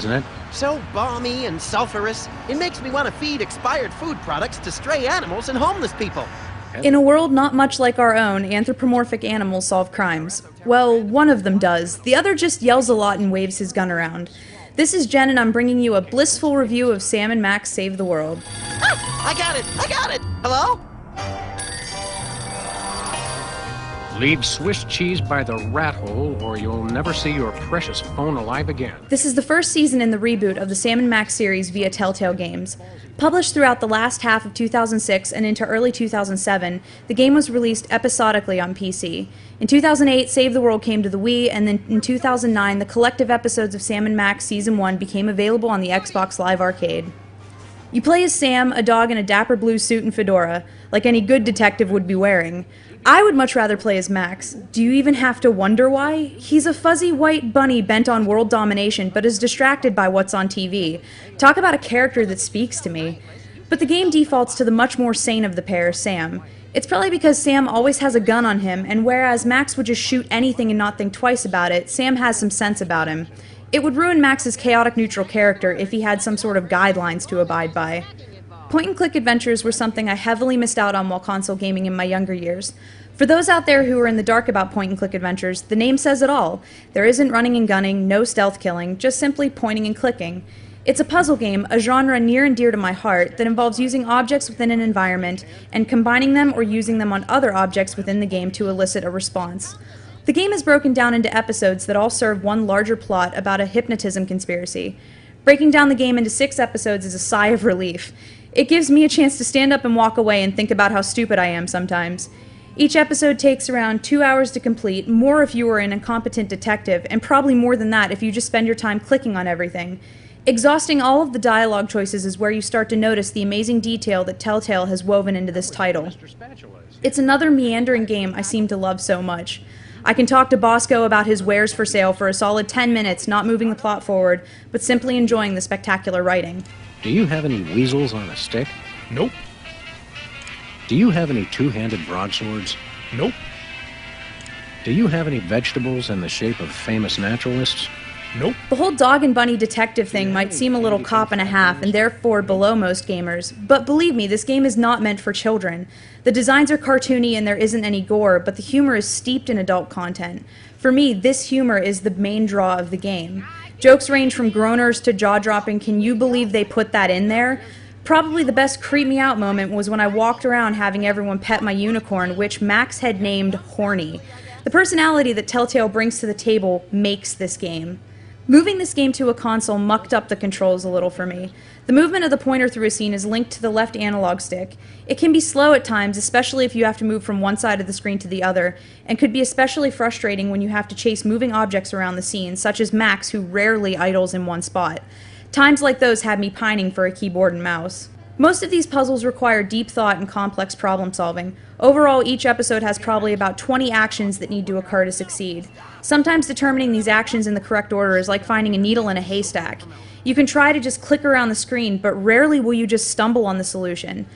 isn't it? So balmy and sulfurous, it makes me want to feed expired food products to stray animals and homeless people. In a world not much like our own, anthropomorphic animals solve crimes. Well, one of them does. The other just yells a lot and waves his gun around. This is Jen, and I'm bringing you a blissful review of Sam and Max Save the World. Ah, I got it! I got it! Hello? Leave Swiss cheese by the rat hole, or you'll never see your precious phone alive again. This is the first season in the reboot of the Sam and Max series via Telltale Games. Published throughout the last half of 2006 and into early 2007, the game was released episodically on PC. In 2008, Save the World came to the Wii, and then in 2009, the collective episodes of Sam and Max Season 1 became available on the Xbox Live Arcade. You play as Sam, a dog in a dapper blue suit and fedora, like any good detective would be wearing. I would much rather play as Max. Do you even have to wonder why? He's a fuzzy white bunny bent on world domination, but is distracted by what's on TV. Talk about a character that speaks to me. But the game defaults to the much more sane of the pair, Sam. It's probably because Sam always has a gun on him, and whereas Max would just shoot anything and not think twice about it, Sam has some sense about him. It would ruin Max's chaotic neutral character if he had some sort of guidelines to abide by. Point-and-click adventures were something I heavily missed out on while console gaming in my younger years. For those out there who are in the dark about point-and-click adventures, the name says it all. There isn't running and gunning, no stealth killing, just simply pointing and clicking. It's a puzzle game, a genre near and dear to my heart, that involves using objects within an environment and combining them or using them on other objects within the game to elicit a response. The game is broken down into episodes that all serve one larger plot about a hypnotism conspiracy. Breaking down the game into 6 episodes is a sigh of relief. It gives me a chance to stand up and walk away and think about how stupid I am sometimes. Each episode takes around 2 hours to complete, more if you are an incompetent detective, and probably more than that if you just spend your time clicking on everything. Exhausting all of the dialogue choices is where you start to notice the amazing detail that Telltale has woven into this title. It's another meandering game I seem to love so much. I can talk to Bosco about his wares for sale for a solid 10 minutes, not moving the plot forward, but simply enjoying the spectacular writing. Do you have any weasels on a stick? Nope. Do you have any two-handed broadswords? Nope. Do you have any vegetables in the shape of famous naturalists? Nope. The whole dog and bunny detective thing might seem a little cop and a half, and therefore below most gamers, but believe me, this game is not meant for children. The designs are cartoony and there isn't any gore, but the humor is steeped in adult content. For me, this humor is the main draw of the game. Jokes range from groaners to jaw-dropping. Can you believe they put that in there? Probably the best creep me out moment was when I walked around having everyone pet my unicorn, which Max had named Horny. The personality that Telltale brings to the table makes this game. Moving this game to a console mucked up the controls a little for me. The movement of the pointer through a scene is linked to the left analog stick. It can be slow at times, especially if you have to move from one side of the screen to the other, and could be especially frustrating when you have to chase moving objects around the scene, such as Max, who rarely idles in one spot. Times like those had me pining for a keyboard and mouse. Most of these puzzles require deep thought and complex problem solving. Overall, each episode has probably about 20 actions that need to occur to succeed. Sometimes determining these actions in the correct order is like finding a needle in a haystack. You can try to just click around the screen, but rarely will you just stumble on the solution.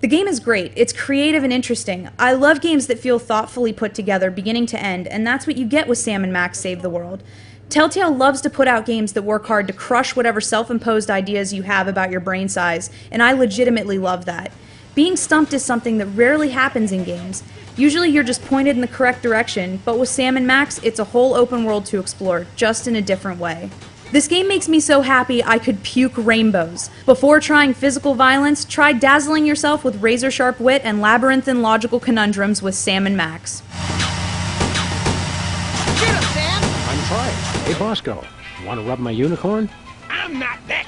The game is great. It's creative and interesting. I love games that feel thoughtfully put together, beginning to end, and that's what you get with Sam and Max Save the World. Telltale loves to put out games that work hard to crush whatever self-imposed ideas you have about your brain size, and I legitimately love that. Being stumped is something that rarely happens in games. Usually you're just pointed in the correct direction, but with Sam and Max, it's a whole open world to explore, just in a different way. This game makes me so happy I could puke rainbows. Before trying physical violence, try dazzling yourself with razor-sharp wit and labyrinthine logical conundrums with Sam and Max. Shoot him, Sam! I'm trying. Hey, Bosco, want to rub my unicorn? I'm not that